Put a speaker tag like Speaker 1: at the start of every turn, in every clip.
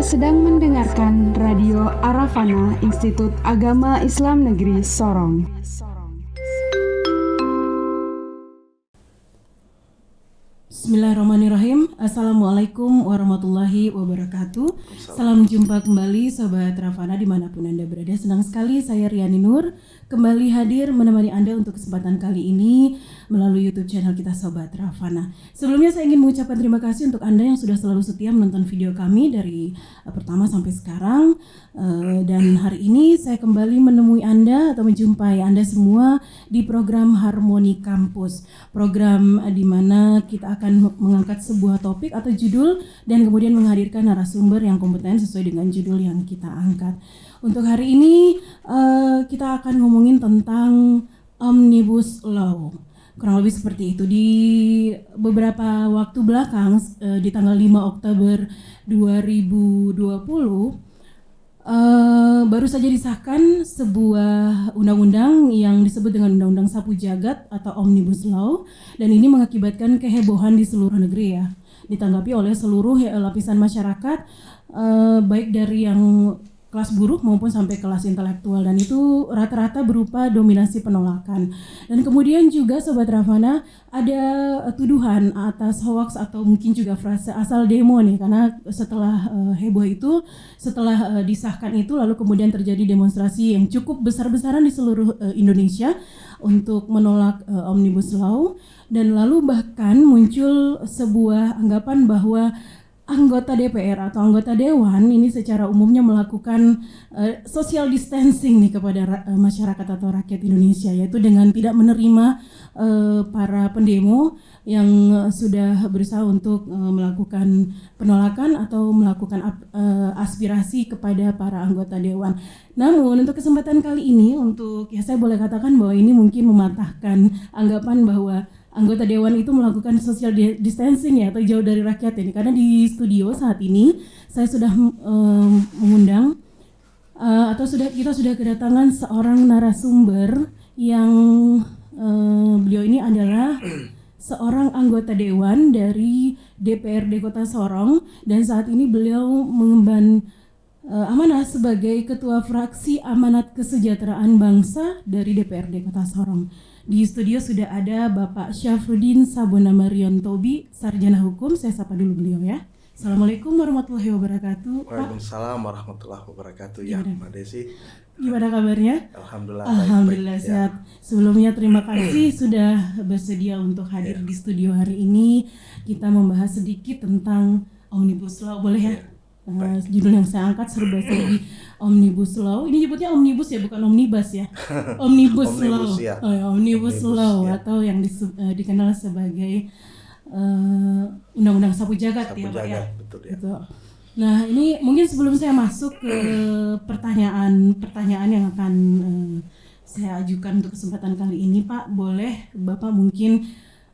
Speaker 1: sedang mendengarkan Radio Arafana Institut Agama Islam Negeri Sorong.
Speaker 2: Bismillahirrahmanirrahim. Assalamualaikum warahmatullahi wabarakatuh. Salam jumpa kembali Sobat Rafana dimanapun Anda berada. Senang sekali saya Riani Nur kembali hadir menemani Anda untuk kesempatan kali ini melalui YouTube channel kita Sobat Rafana. Sebelumnya saya ingin mengucapkan terima kasih untuk Anda yang sudah selalu setia menonton video kami dari pertama sampai sekarang. Dan hari ini saya kembali menemui Anda atau menjumpai Anda semua di program Harmoni Kampus. Program di mana kita akan mengangkat sebuah topik atau judul dan kemudian menghadirkan narasumber yang kompeten sesuai dengan judul yang kita angkat. Untuk hari ini kita akan ngomongin tentang Omnibus Law. Kurang lebih seperti itu. Di beberapa waktu belakang di tanggal 5 Oktober 2020 baru saja disahkan sebuah undang-undang yang disebut dengan Undang-Undang Sapu Jagat atau Omnibus Law, dan ini mengakibatkan kehebohan di seluruh negeri ya, ditanggapi oleh seluruh lapisan masyarakat, baik dari yang kelas buruh maupun sampai kelas intelektual, dan itu rata-rata berupa dominasi penolakan. Dan kemudian juga Sobat Rafana ada tuduhan atas hoax atau mungkin juga frase asal demo nih, karena setelah heboh itu, setelah disahkan itu lalu kemudian terjadi demonstrasi yang cukup besar-besaran di seluruh Indonesia untuk menolak Omnibus Law, dan lalu bahkan muncul sebuah anggapan bahwa anggota DPR atau anggota Dewan ini secara umumnya melakukan social distancing nih kepada masyarakat atau rakyat Indonesia, yaitu dengan tidak menerima para pendemo yang sudah berusaha untuk melakukan penolakan atau melakukan aspirasi kepada para anggota Dewan. Namun untuk kesempatan kali ini, saya boleh katakan bahwa ini mungkin mematahkan anggapan bahwa anggota Dewan itu melakukan social distancing ya, atau jauh dari rakyat ini, karena di studio saat ini saya sudah mengundang kita sudah kedatangan seorang narasumber yang beliau ini adalah seorang anggota Dewan dari DPRD Kota Sorong, dan saat ini beliau mengemban amanah sebagai Ketua Fraksi Amanat Kesejahteraan Bangsa dari DPRD Kota Sorong. Di studio sudah ada Bapak Syafruddin Sabona Marion Tobi, Sarjana Hukum. Saya sapa dulu beliau ya. Assalamualaikum warahmatullahi wabarakatuh.
Speaker 3: Waalaikumsalam warahmatullahi wabarakatuh. Ya, Mbak Desi.
Speaker 2: Gimana kabarnya?
Speaker 3: Alhamdulillah baik,
Speaker 2: sehat. Ya. Sebelumnya terima kasih sudah bersedia untuk hadir di studio hari ini. Kita membahas sedikit tentang Omnibus Law, boleh ya? Judul yang saya angkat serba serbi Omnibus Law. Ini nyebutnya omnibus ya, bukan omnibus ya. Omnibus Law.
Speaker 3: Ya.
Speaker 2: Omnibus Law ya. Atau yang dikenal sebagai Undang-Undang Sapu Jagat ya, Pak ya.
Speaker 3: Betul ya.
Speaker 2: Betul. Nah, ini mungkin sebelum saya masuk ke pertanyaan yang akan saya ajukan untuk kesempatan kali ini, Pak, boleh Bapak mungkin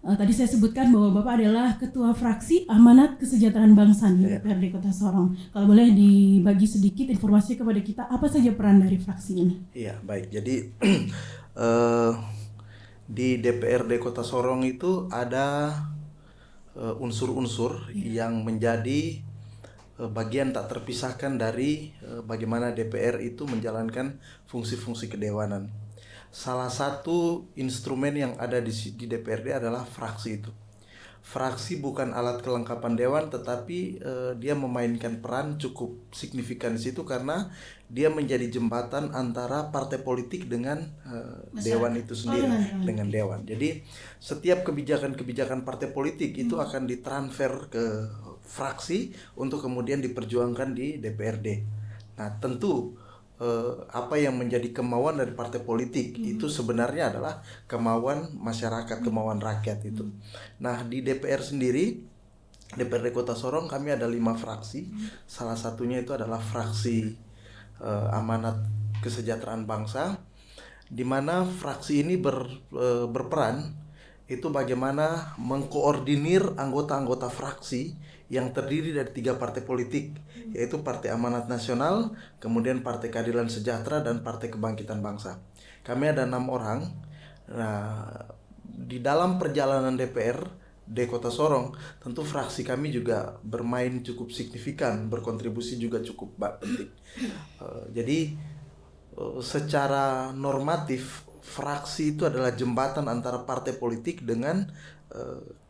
Speaker 2: tadi saya sebutkan bahwa Bapak adalah Ketua Fraksi Amanat Kesejahteraan Bangsa di DPRD Kota Sorong. Kalau boleh dibagi sedikit informasi kepada kita, apa saja peran dari fraksi ini?
Speaker 3: Iya, baik. Jadi di DPRD Kota Sorong itu ada unsur-unsur yang menjadi bagian tak terpisahkan dari bagaimana DPR itu menjalankan fungsi-fungsi kedewanan. Salah satu instrumen yang ada di DPRD adalah fraksi itu. Fraksi bukan alat kelengkapan dewan, tetapi dia memainkan peran cukup signifikan di situ karena dia menjadi jembatan antara partai politik dengan dewan itu sendiri, dengan dewan. Jadi setiap kebijakan-kebijakan partai politik itu akan ditransfer ke fraksi untuk kemudian diperjuangkan di DPRD. Nah, tentu apa yang menjadi kemauan dari partai politik itu sebenarnya adalah kemauan masyarakat, kemauan rakyat itu. Nah, di DPR sendiri, DPRD Kota Sorong kami ada 5 fraksi. Salah satunya itu adalah fraksi Amanat Kesejahteraan Bangsa, di mana fraksi ini berperan itu bagaimana mengkoordinir anggota-anggota fraksi yang terdiri dari 3 partai politik, yaitu Partai Amanat Nasional, kemudian Partai Keadilan Sejahtera, dan Partai Kebangkitan Bangsa. Kami ada 6 orang. Nah, di dalam perjalanan DPR Kota Sorong, tentu fraksi kami juga bermain cukup signifikan, berkontribusi juga cukup penting. Jadi secara normatif fraksi itu adalah jembatan antara partai politik dengan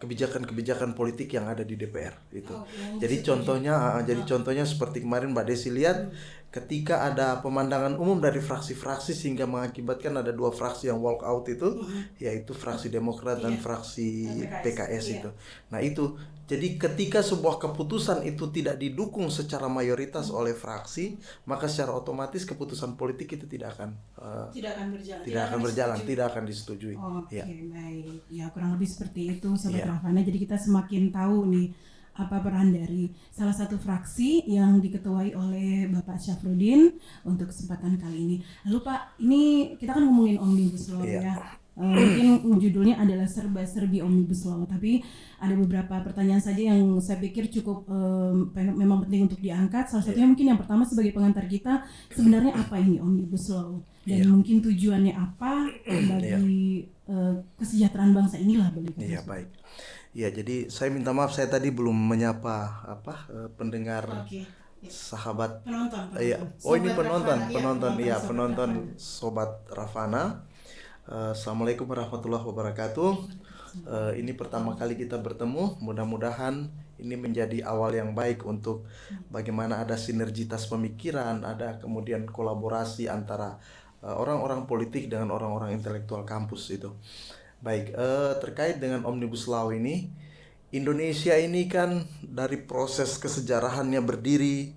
Speaker 3: kebijakan-kebijakan politik yang ada di DPR itu. Jadi contohnya seperti kemarin Mbak Desi lihat, ketika ada pemandangan umum dari fraksi-fraksi sehingga mengakibatkan ada 2 fraksi yang walk out itu, yaitu fraksi Demokrat dan fraksi PKS itu. Nah itu, jadi ketika sebuah keputusan itu tidak didukung secara mayoritas oleh fraksi, maka secara otomatis keputusan politik itu tidak akan berjalan, tidak akan disetujui.
Speaker 2: Oke, baik. Ya kurang lebih seperti itu Sobat Ravana. Jadi kita semakin tahu nih apa peran dari salah satu fraksi yang diketuai oleh Bapak Syafruddin untuk kesempatan kali ini. Lalu Pak, ini kita kan ngomongin Omnibus Law ya. Mungkin judulnya adalah serba-serbi Omnibus Law, tapi ada beberapa pertanyaan saja yang saya pikir cukup memang penting untuk diangkat. Salah satunya mungkin yang pertama sebagai pengantar kita, sebenarnya apa ini Omnibus Law? Dan mungkin tujuannya apa bagi kesejahteraan bangsa inilah boleh kita.
Speaker 3: Iya, baik. Ya, jadi saya minta maaf saya tadi belum menyapa pendengar sahabat
Speaker 2: penonton.
Speaker 3: Oh, ini penonton Sobat Ravana. Assalamualaikum warahmatullahi wabarakatuh. Ini pertama kali kita bertemu. Mudah-mudahan ini menjadi awal yang baik untuk bagaimana ada sinergitas pemikiran, ada kemudian kolaborasi antara orang-orang politik dengan orang-orang intelektual kampus itu. Baik, terkait dengan Omnibus Law ini, Indonesia ini kan dari proses kesejarahannya berdiri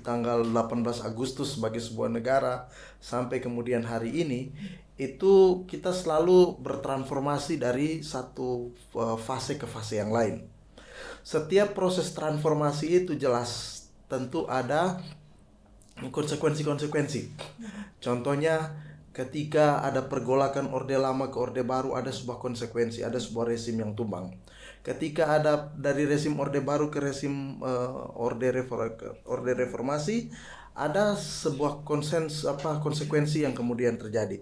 Speaker 3: tanggal 18 Agustus sebagai sebuah negara sampai kemudian hari ini, itu kita selalu bertransformasi dari satu fase ke fase yang lain. Setiap proses transformasi itu jelas tentu ada konsekuensi-konsekuensi. Contohnya ketika ada pergolakan Orde Lama ke Orde Baru, ada sebuah konsekuensi, ada sebuah rezim yang tumbang. Ketika ada dari rezim Orde Baru ke rezim Orde Reformasi, ada sebuah konsekuensi yang kemudian terjadi.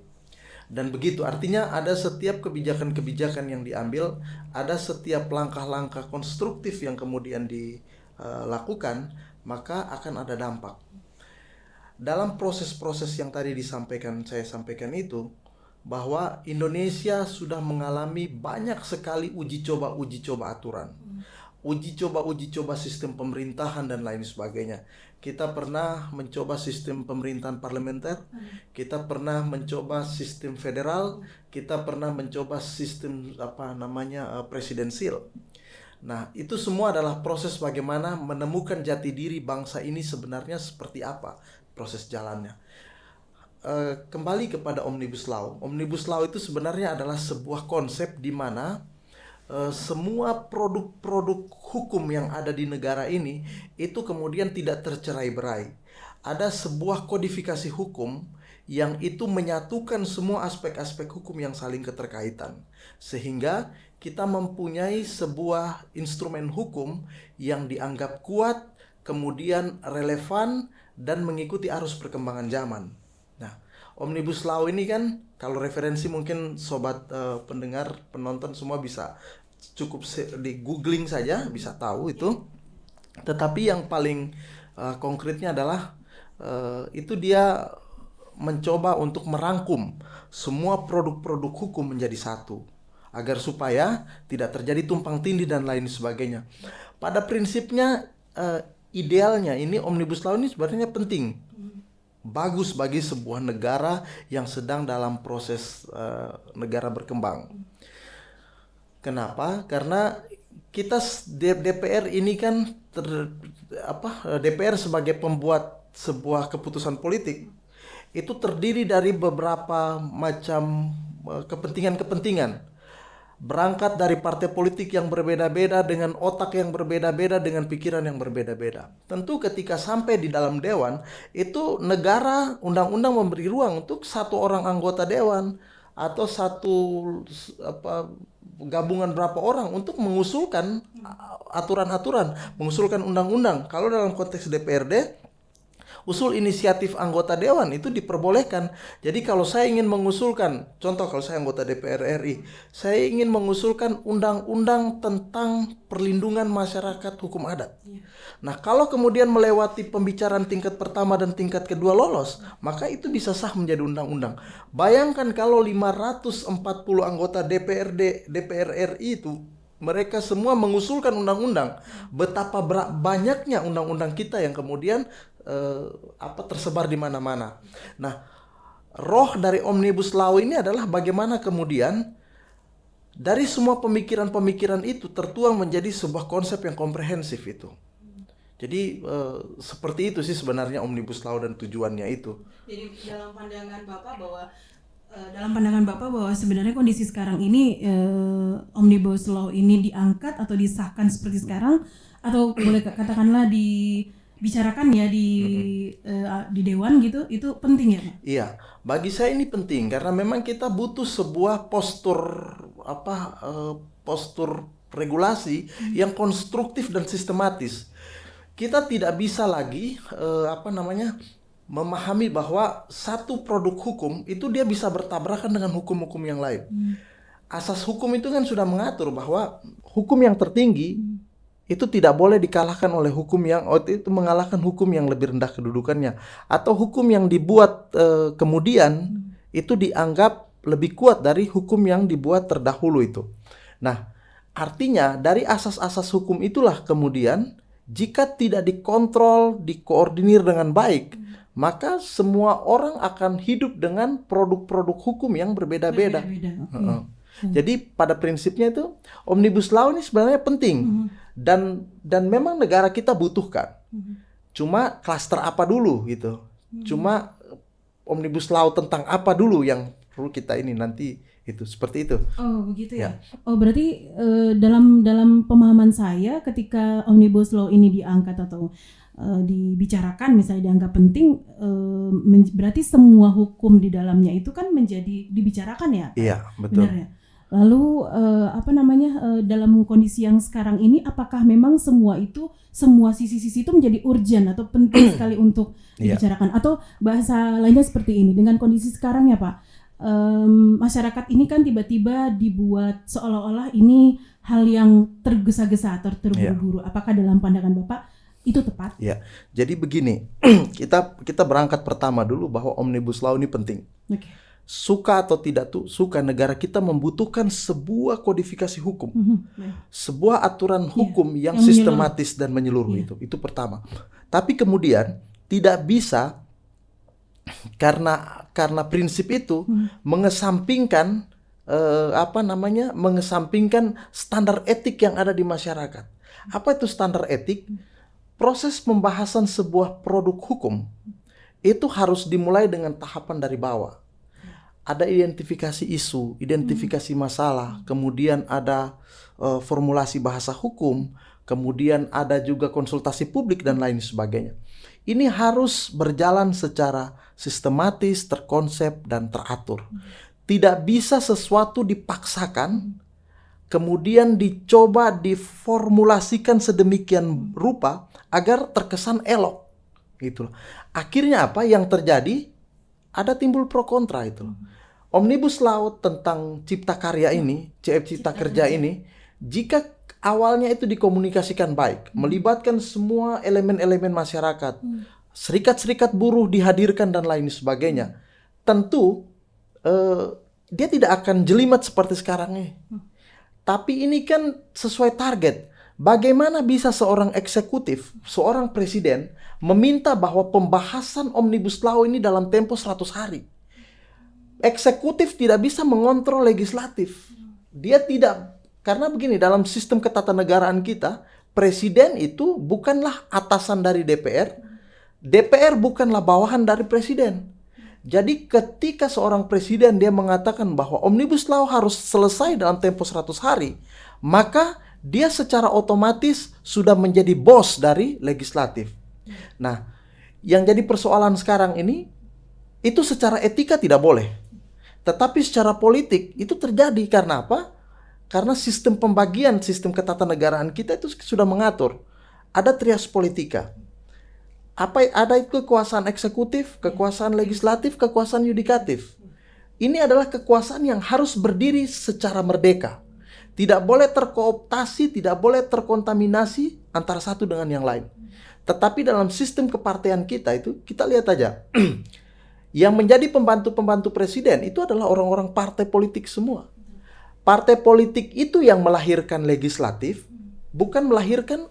Speaker 3: Dan begitu, artinya ada setiap kebijakan-kebijakan yang diambil, ada setiap langkah-langkah konstruktif yang kemudian dilakukan, maka akan ada dampak. Dalam proses-proses yang tadi saya sampaikan itu, bahwa Indonesia sudah mengalami banyak sekali uji coba aturan, uji coba sistem pemerintahan dan lain sebagainya. Kita pernah mencoba sistem pemerintahan parlementer, kita pernah mencoba sistem federal, kita pernah mencoba sistem presidensial. Nah, itu semua adalah proses bagaimana menemukan jati diri bangsa ini sebenarnya seperti apa proses jalannya. Kembali kepada Omnibus Law. Omnibus Law itu sebenarnya adalah sebuah konsep di mana semua produk-produk hukum yang ada di negara ini itu kemudian tidak tercerai-berai. Ada sebuah kodifikasi hukum yang itu menyatukan semua aspek-aspek hukum yang saling keterkaitan, sehingga kita mempunyai sebuah instrumen hukum yang dianggap kuat, kemudian relevan dan mengikuti arus perkembangan zaman. Nah, Omnibus Law ini kan, kalau referensi mungkin sobat pendengar, penonton semua bisa cukup di googling saja bisa tahu itu. Tetapi yang paling konkretnya adalah itu dia mencoba untuk merangkum semua produk-produk hukum menjadi satu, agar supaya tidak terjadi tumpang tindih dan lain sebagainya. Pada prinsipnya idealnya ini Omnibus Law ini sebenarnya penting, bagus bagi sebuah negara yang sedang dalam proses negara berkembang. Kenapa? Karena kita DPR ini kan DPR sebagai pembuat sebuah keputusan politik itu terdiri dari beberapa macam kepentingan-kepentingan. Berangkat dari partai politik yang berbeda-beda, dengan otak yang berbeda-beda, dengan pikiran yang berbeda-beda. Tentu ketika sampai di dalam dewan, itu negara, undang-undang memberi ruang untuk satu orang anggota dewan atau satu gabungan berapa orang untuk mengusulkan aturan-aturan, mengusulkan undang-undang. Kalau dalam konteks DPRD, usul inisiatif anggota dewan itu diperbolehkan. Jadi kalau saya ingin mengusulkan, contoh kalau saya anggota DPR RI, saya ingin mengusulkan undang-undang tentang perlindungan masyarakat hukum adat. Nah, kalau kemudian melewati pembicaraan tingkat pertama dan tingkat kedua lolos, maka itu bisa sah menjadi undang-undang. Bayangkan kalau 540 anggota DPR RI itu mereka semua mengusulkan undang-undang, betapa banyaknya undang-undang kita yang kemudian tersebar di mana-mana. Nah, roh dari Omnibus Law ini adalah bagaimana kemudian dari semua pemikiran-pemikiran itu tertuang menjadi sebuah konsep yang komprehensif itu. Jadi seperti itu sih sebenarnya Omnibus Law dan tujuannya itu.
Speaker 2: Jadi dalam pandangan Bapak bahwa sebenarnya kondisi sekarang ini Omnibus Law ini diangkat atau disahkan seperti sekarang, atau boleh katakanlah dibicarakan ya di dewan gitu, itu penting ya Pak?
Speaker 3: Iya, bagi saya ini penting karena memang kita butuh sebuah postur regulasi yang konstruktif dan sistematis. Kita tidak bisa lagi memahami bahwa satu produk hukum itu dia bisa bertabrakan dengan hukum-hukum yang lain. Asas hukum itu kan sudah mengatur bahwa hukum yang tertinggi itu tidak boleh dikalahkan oleh mengalahkan hukum yang lebih rendah kedudukannya, atau hukum yang dibuat kemudian itu dianggap lebih kuat dari hukum yang dibuat terdahulu itu. Nah, artinya dari asas-asas hukum itulah kemudian jika tidak dikontrol, dikoordinir dengan baik, maka semua orang akan hidup dengan produk-produk hukum yang berbeda-beda. Jadi pada prinsipnya itu Omnibus Law ini sebenarnya penting dan memang negara kita butuhkan. Cuma klaster apa dulu gitu. Cuma Omnibus Law tentang apa dulu yang perlu kita ini nanti itu seperti itu.
Speaker 2: Oh begitu ya. Oh berarti dalam pemahaman saya ketika Omnibus Law ini diangkat atau dibicarakan misalnya dianggap penting, berarti semua hukum di dalamnya itu kan menjadi dibicarakan ya?
Speaker 3: Iya, betul.
Speaker 2: Benar ya? Lalu dalam kondisi yang sekarang ini apakah memang semua sisi-sisi itu menjadi urgent atau penting sekali untuk dibicarakan? Atau bahasa lainnya seperti ini, dengan kondisi sekarang ya Pak, masyarakat ini kan tiba-tiba dibuat seolah-olah ini hal yang tergesa-gesa atau terburu-buru. Apakah dalam pandangan Bapak itu tepat?
Speaker 3: Ya, jadi begini, kita berangkat pertama dulu bahwa Omnibus Law ini penting. Suka atau tidak suka, negara kita membutuhkan sebuah kodifikasi hukum, sebuah aturan hukum yang sistematis dan menyeluruh. Itu pertama. Tapi kemudian tidak bisa karena prinsip itu mengesampingkan mengesampingkan standar etik yang ada di masyarakat. Apa itu standar etik? Proses pembahasan sebuah produk hukum itu harus dimulai dengan tahapan dari bawah. Ada identifikasi isu, identifikasi masalah, kemudian ada formulasi bahasa hukum, kemudian ada juga konsultasi publik dan lain sebagainya. Ini harus berjalan secara sistematis, terkonsep, dan teratur. Tidak bisa sesuatu dipaksakan, kemudian dicoba diformulasikan sedemikian rupa agar terkesan elok. Gitu. Akhirnya apa yang terjadi? Ada timbul pro kontra itu. Omnibus Law tentang cipta karya ini, cipta kerja ini, jika awalnya itu dikomunikasikan baik, melibatkan semua elemen-elemen masyarakat, serikat-serikat buruh dihadirkan dan lain sebagainya, tentu dia tidak akan jelimet seperti sekarang ini. Tapi ini kan sesuai target. Bagaimana bisa seorang eksekutif, seorang presiden meminta bahwa pembahasan Omnibus Law ini dalam tempo 100 hari? Eksekutif tidak bisa mengontrol legislatif. Dia tidak, karena begini, dalam sistem ketatanegaraan kita, presiden itu bukanlah atasan dari DPR, DPR bukanlah bawahan dari presiden. Jadi ketika seorang presiden dia mengatakan bahwa Omnibus Law harus selesai dalam tempo 100 hari, maka dia secara otomatis sudah menjadi bos dari legislatif. Nah, yang jadi persoalan sekarang ini, itu secara etika tidak boleh. Tetapi secara politik itu terjadi karena apa? Karena sistem pembagian, sistem ketatanegaraan kita itu sudah mengatur. Ada trias politika. ada itu kekuasaan eksekutif, kekuasaan legislatif, kekuasaan yudikatif. Ini adalah kekuasaan yang harus berdiri secara merdeka. Tidak boleh terkooptasi, tidak boleh terkontaminasi antara satu dengan yang lain. Tetapi dalam sistem kepartean kita itu, kita lihat aja. Yang menjadi pembantu-pembantu presiden itu adalah orang-orang partai politik semua. Partai politik itu yang melahirkan legislatif, bukan melahirkan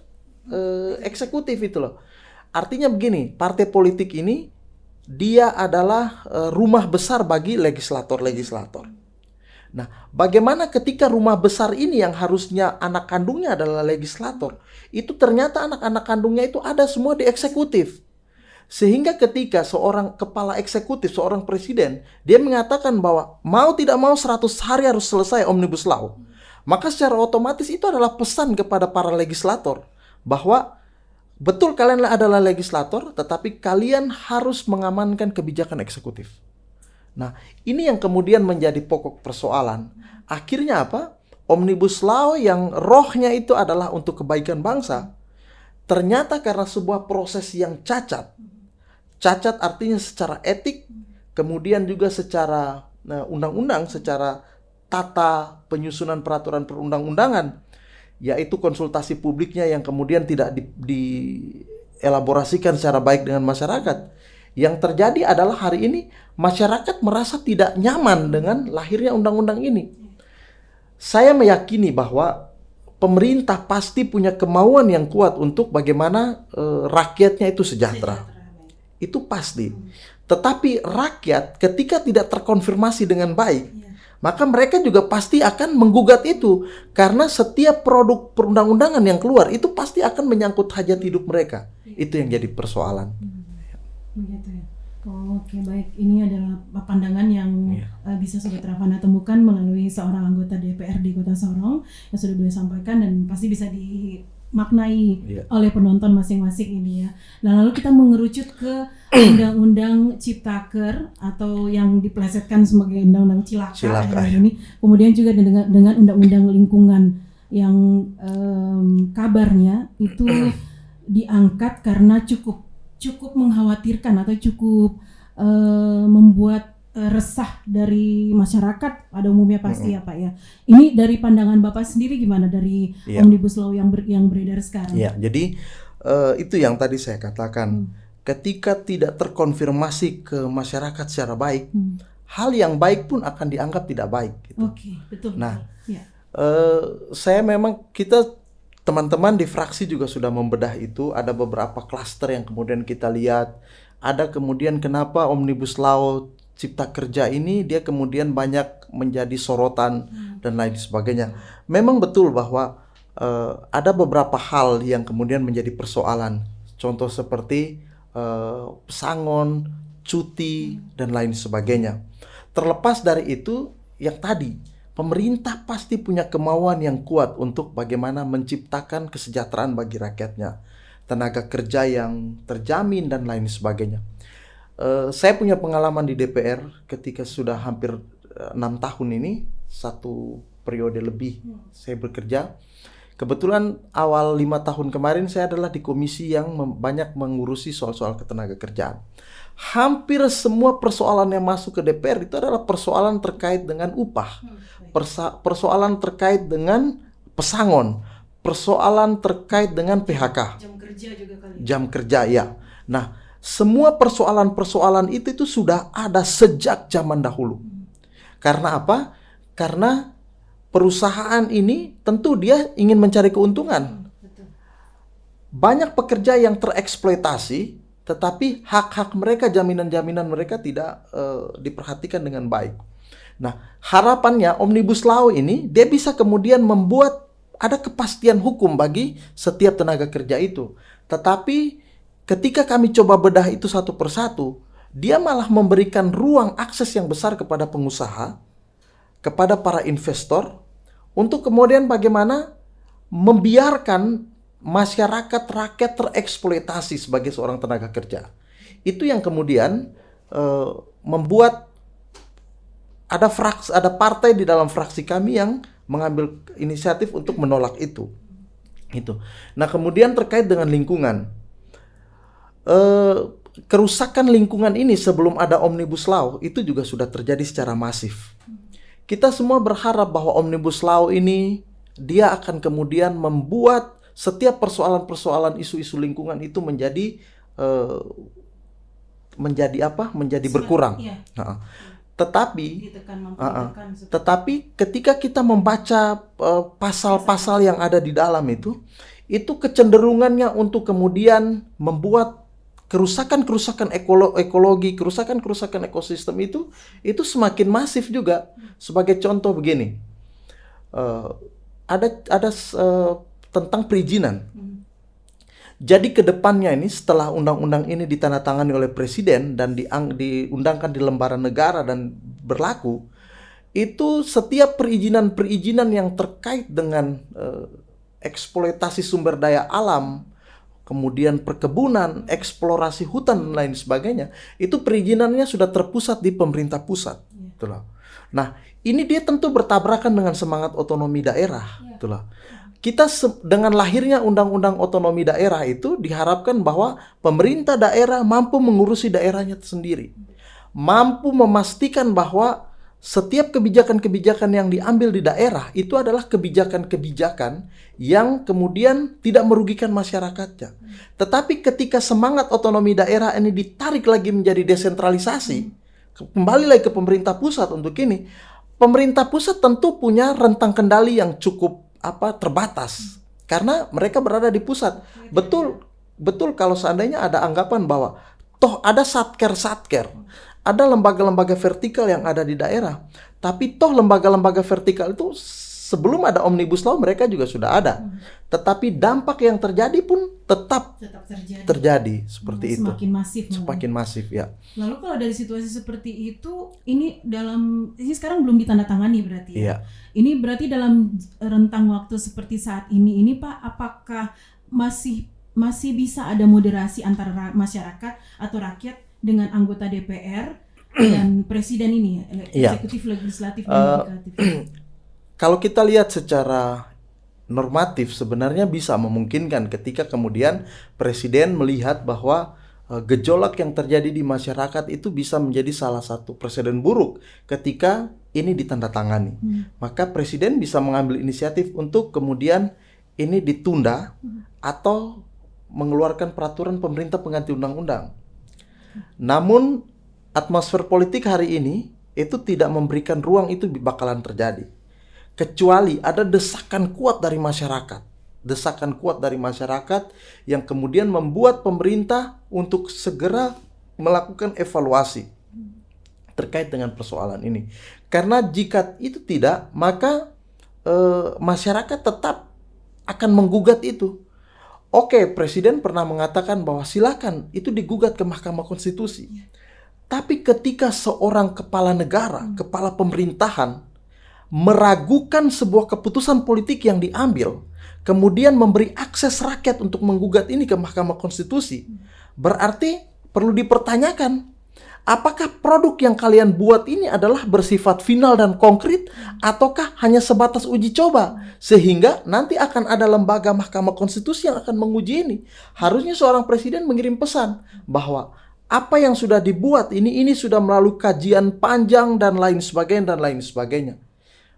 Speaker 3: eksekutif itu loh. Artinya begini, partai politik ini dia adalah rumah besar bagi legislator-legislator. Nah, bagaimana ketika rumah besar ini yang harusnya anak kandungnya adalah legislator, itu ternyata anak-anak kandungnya itu ada semua di eksekutif. Sehingga ketika seorang kepala eksekutif, seorang presiden, dia mengatakan bahwa mau tidak mau 100 hari harus selesai Omnibus Law. Maka secara otomatis itu adalah pesan kepada para legislator bahwa betul kalian adalah legislator, tetapi kalian harus mengamankan kebijakan eksekutif. Nah, ini yang kemudian menjadi pokok persoalan. Akhirnya apa? Omnibus Law yang rohnya itu adalah untuk kebaikan bangsa, ternyata karena sebuah proses yang cacat. Cacat artinya secara etik, kemudian juga secara undang-undang, secara tata penyusunan peraturan perundang-undangan, yaitu konsultasi publiknya yang kemudian tidak dielaborasikan secara baik dengan masyarakat. Yang terjadi adalah hari ini masyarakat merasa tidak nyaman dengan lahirnya undang-undang ini. Saya meyakini bahwa pemerintah pasti punya kemauan yang kuat untuk bagaimana rakyatnya itu sejahtera. Itu pasti. Tetapi rakyat ketika tidak terkonfirmasi dengan baik, maka mereka juga pasti akan menggugat itu. Karena setiap produk perundang-undangan yang keluar itu pasti akan menyangkut hajat hidup mereka. Itu yang jadi persoalan.
Speaker 2: Begitu ya. Oke, baik. Ini adalah pandangan yang bisa Sobat Ravana temukan melalui seorang anggota DPR di Kota Sorong yang sudah beliau sampaikan dan pasti bisa dimaknai oleh penonton masing-masing ini ya. Nah, lalu kita mengerucut ke Undang-Undang Ciptaker atau yang diplesetkan sebagai Undang-Undang Cilaka ini. Kemudian juga dengan Undang-Undang Lingkungan yang kabarnya itu diangkat karena cukup mengkhawatirkan atau cukup membuat resah dari masyarakat pada umumnya pasti ya Pak ya. Ini dari pandangan Bapak sendiri gimana dari Omnibus Law yang beredar sekarang?
Speaker 3: Iya, jadi itu yang tadi saya katakan. Ketika tidak terkonfirmasi ke masyarakat secara baik, hal yang baik pun akan dianggap tidak baik. Gitu.
Speaker 2: Oke, betul.
Speaker 3: Nah,
Speaker 2: ya.
Speaker 3: kita teman-teman di fraksi juga sudah membedah itu. Ada beberapa klaster yang kemudian kita lihat. Ada kemudian kenapa Omnibus Law Cipta Kerja ini dia kemudian banyak menjadi sorotan dan lain sebagainya. Memang betul bahwa ada beberapa hal yang kemudian menjadi persoalan. Contoh seperti pesangon, cuti, dan lain sebagainya. Terlepas dari itu, yang tadi, pemerintah pasti punya kemauan yang kuat untuk bagaimana menciptakan kesejahteraan bagi rakyatnya. Tenaga kerja yang terjamin dan lain sebagainya. Saya punya pengalaman di DPR ketika sudah hampir 6 tahun ini, 1 periode lebih saya bekerja. Kebetulan awal 5 tahun kemarin saya adalah di komisi yang banyak mengurusi soal-soal ketenaga kerjaan. Hampir semua persoalan yang masuk ke DPR itu adalah persoalan terkait dengan upah, persoalan terkait dengan pesangon, persoalan terkait dengan PHK.
Speaker 2: Jam kerja juga kali.
Speaker 3: Jam kerja ya. Nah, semua persoalan-persoalan itu sudah ada sejak zaman dahulu. Karena apa? Karena perusahaan ini tentu dia ingin mencari keuntungan. Banyak pekerja yang tereksploitasi, tetapi hak-hak mereka, jaminan-jaminan mereka tidak diperhatikan dengan baik. Nah, harapannya Omnibus Law ini dia bisa kemudian membuat ada kepastian hukum bagi setiap tenaga kerja itu. Tetapi ketika kami coba bedah itu satu persatu, dia malah memberikan ruang akses yang besar kepada pengusaha, kepada para investor, untuk kemudian bagaimana membiarkan masyarakat rakyat tereksploitasi sebagai seorang tenaga kerja. Itu yang kemudian membuat ada partai di dalam fraksi kami yang mengambil inisiatif untuk menolak itu. Nah, kemudian terkait dengan lingkungan. kerusakan lingkungan ini sebelum ada Omnibus Law itu juga sudah terjadi secara masif. Kita semua berharap bahwa Omnibus Law ini dia akan kemudian membuat setiap persoalan-persoalan isu-isu lingkungan itu menjadi berkurang.
Speaker 2: Iya.
Speaker 3: Tetapi ketika kita membaca pasal-pasal yang ada di dalam itu kecenderungannya untuk kemudian membuat kerusakan-kerusakan ekologi, kerusakan-kerusakan ekosistem itu semakin masif juga. Sebagai contoh begini, ada tentang perizinan. Jadi kedepannya ini setelah undang-undang ini ditandatangani oleh presiden dan diundangkan di lembaran negara dan berlaku, itu setiap perizinan yang terkait dengan eksploitasi sumber daya alam, kemudian perkebunan, eksplorasi hutan dan lain sebagainya, itu perizinannya sudah terpusat di pemerintah pusat. Itulah. Nah, ini dia tentu bertabrakan dengan semangat otonomi daerah. Itulah. Kita dengan lahirnya undang-undang otonomi daerah itu diharapkan bahwa pemerintah daerah mampu mengurusi daerahnya sendiri. Mampu memastikan bahwa setiap kebijakan-kebijakan yang diambil di daerah itu adalah kebijakan-kebijakan yang kemudian tidak merugikan masyarakatnya. Tetapi ketika semangat otonomi daerah ini ditarik lagi menjadi desentralisasi, kembali lagi ke pemerintah pusat untuk ini, pemerintah pusat tentu punya rentang kendali yang cukup terbatas karena mereka berada di pusat. Betul kalau seandainya ada anggapan bahwa toh ada satker, ada lembaga-lembaga vertikal yang ada di daerah, tapi toh lembaga-lembaga vertikal itu sebelum ada Omnibus Law mereka juga sudah ada, tetapi dampak yang terjadi pun tetap terjadi seperti itu. Semakin masif ya.
Speaker 2: Lalu kalau dari situasi seperti itu, ini sekarang belum ditandatangani berarti ya? Iya. Ini berarti dalam rentang waktu seperti saat ini Pak, apakah masih bisa ada moderasi antara masyarakat atau rakyat dengan anggota DPR dan presiden ini ya, eksekutif, legislatif, dan yudikatif?
Speaker 3: Kalau kita lihat secara normatif sebenarnya bisa memungkinkan ketika kemudian presiden melihat bahwa gejolak yang terjadi di masyarakat itu bisa menjadi salah satu presiden buruk ketika ini ditandatangani. Maka presiden bisa mengambil inisiatif untuk kemudian ini ditunda atau mengeluarkan peraturan pemerintah pengganti undang-undang. Namun atmosfer politik hari ini itu tidak memberikan ruang itu bakalan terjadi. Kecuali ada desakan kuat dari masyarakat. Desakan kuat dari masyarakat yang kemudian membuat pemerintah untuk segera melakukan evaluasi terkait dengan persoalan ini. Karena jika itu tidak, maka masyarakat tetap akan menggugat itu. Oke, presiden pernah mengatakan bahwa silakan itu digugat ke Mahkamah Konstitusi. Tapi ketika seorang kepala negara, kepala pemerintahan meragukan sebuah keputusan politik yang diambil, kemudian memberi akses rakyat untuk menggugat ini ke Mahkamah Konstitusi, berarti perlu dipertanyakan, apakah produk yang kalian buat ini adalah bersifat final dan konkret, ataukah hanya sebatas uji coba, sehingga nanti akan ada lembaga Mahkamah Konstitusi yang akan menguji ini. Harusnya seorang presiden mengirim pesan bahwa apa yang sudah dibuat ini sudah melalui kajian panjang dan lain sebagainya.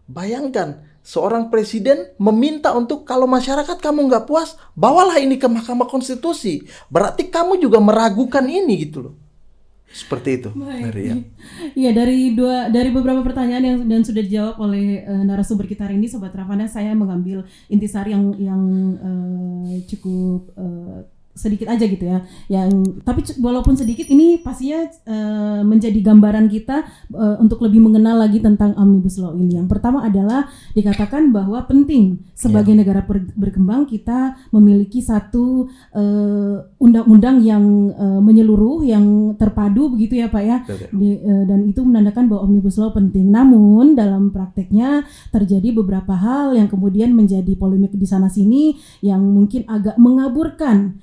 Speaker 3: Bayangkan, seorang presiden meminta untuk kalau masyarakat kamu nggak puas, bawalah ini ke Mahkamah Konstitusi. Berarti kamu juga meragukan ini gitu loh. Seperti itu.
Speaker 2: Iya, dari beberapa pertanyaan dan sudah dijawab oleh narasumber kita hari ini, Sobat Ravana, saya mengambil intisari yang cukup sedikit aja gitu ya. Tapi walaupun sedikit, ini pastinya menjadi gambaran kita untuk lebih mengenal lagi tentang Omnibus Law ini. Yang pertama adalah dikatakan bahwa penting sebagai negara berkembang kita memiliki satu undang-undang yang menyeluruh, yang terpadu begitu ya Pak ya. Dan itu menandakan bahwa Omnibus Law penting. Namun dalam prakteknya terjadi beberapa hal yang kemudian menjadi polemik di sana sini yang mungkin agak mengaburkan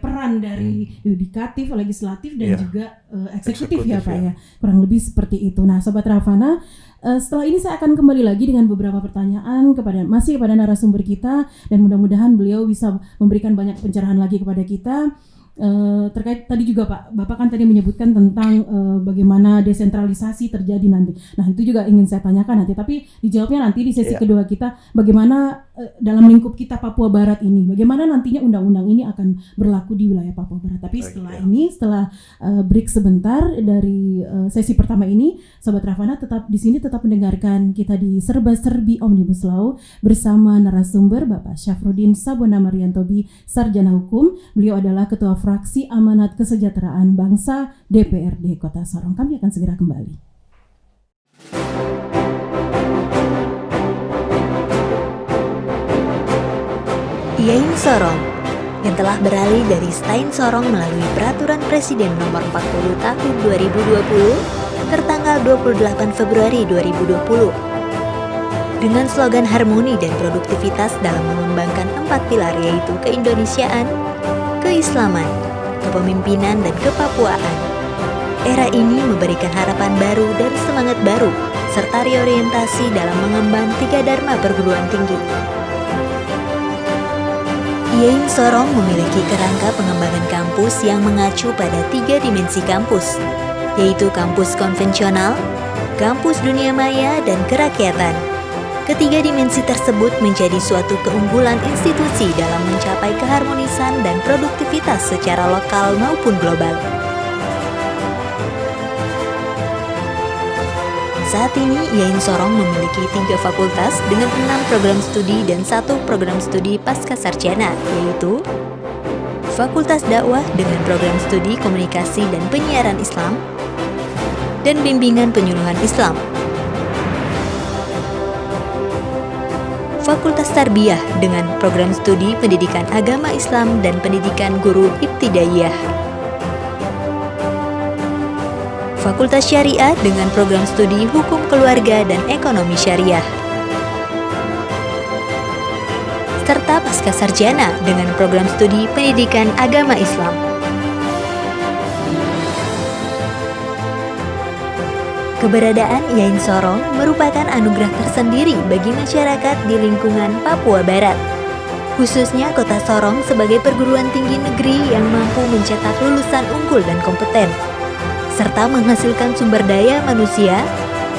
Speaker 2: peran dari yudikatif, legislatif dan juga eksekutif ya Pak ya. Kurang lebih seperti itu. Nah, Sobat Ravana, setelah ini saya akan kembali lagi dengan beberapa pertanyaan kepada narasumber kita, dan mudah-mudahan beliau bisa memberikan banyak pencerahan lagi kepada kita. terkait tadi juga Pak, Bapak kan tadi menyebutkan tentang bagaimana desentralisasi terjadi nanti. Nah itu juga ingin saya tanyakan nanti, tapi dijawabnya nanti di sesi kedua kita, bagaimana dalam lingkup kita Papua Barat ini, bagaimana nantinya undang-undang ini akan berlaku di wilayah Papua Barat. Tapi setelah break sebentar dari sesi pertama ini, Sobat Ravana tetap di sini, tetap mendengarkan kita di Serba-Serbi Omnibus Law bersama narasumber Bapak Syafruddin Sabona Mariantobi, Sarjana Hukum. Beliau adalah Ketua Fraksi Amanat Kesejahteraan Bangsa DPRD Kota Sorong. Kami akan segera kembali.
Speaker 4: Yain Sorong yang telah beralih dari Stain Sorong melalui Peraturan Presiden Nomor 40 Tahun 2020 tertanggal 28 Februari 2020. Dengan slogan harmoni dan produktivitas dalam mengembangkan 4 pilar, yaitu keindonesiaan, keislaman, kepemimpinan, dan kepapuaan. Era ini memberikan harapan baru dan semangat baru, serta reorientasi dalam mengemban 3 dharma perguruan tinggi. Yain Sorong memiliki kerangka pengembangan kampus yang mengacu pada 3 dimensi kampus, yaitu kampus konvensional, kampus dunia maya, dan kerakyatan. Ketiga dimensi tersebut menjadi suatu keunggulan institusi dalam mencapai keharmonisan dan produktivitas secara lokal maupun global. Saat ini, Yain Sorong memiliki 3 fakultas dengan 6 program studi dan 1 program studi pasca sarjana, yaitu Fakultas Dakwah dengan program studi Komunikasi dan Penyiaran Islam, dan Bimbingan Penyuluhan Islam. Fakultas Tarbiyah dengan program studi Pendidikan Agama Islam dan Pendidikan Guru Ibtidaiyah. Fakultas Syariah dengan program studi Hukum Keluarga dan Ekonomi Syariah. Serta Pasca Sarjana dengan program studi Pendidikan Agama Islam. Keberadaan Yain Sorong merupakan anugerah tersendiri bagi masyarakat di lingkungan Papua Barat, khususnya Kota Sorong sebagai perguruan tinggi negeri yang mampu mencetak lulusan unggul dan kompeten, serta menghasilkan sumber daya manusia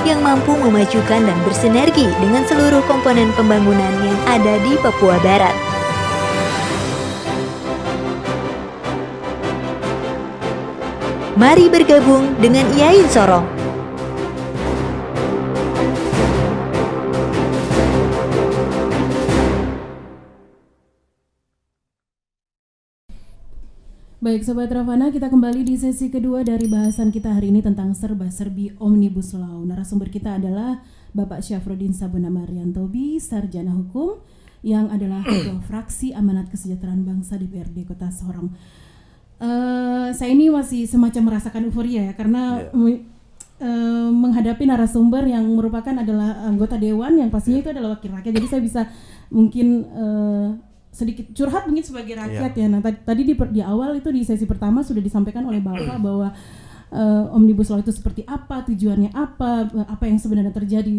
Speaker 4: yang mampu memajukan dan bersinergi dengan seluruh komponen pembangunan yang ada di Papua Barat. Mari bergabung dengan Yain Sorong.
Speaker 2: Baik Sobat Ravana, kita kembali di sesi kedua dari bahasan kita hari ini tentang serba-serbi Omnibus Law. Narasumber kita adalah Bapak Syafruddin Sabona Mariantobi, Sarjana Hukum, yang adalah Ketua Fraksi Amanat Kesejahteraan Bangsa DPRD Kota Sorong. Saya ini masih semacam merasakan euforia ya, karena menghadapi narasumber yang merupakan adalah anggota dewan yang pastinya itu adalah wakil rakyat. Jadi saya bisa mungkin sedikit curhat mungkin sebagai rakyat ya. Nah tadi di awal itu di sesi pertama sudah disampaikan oleh Bapak bahwa Omnibus Law itu seperti apa, tujuannya apa yang sebenarnya terjadi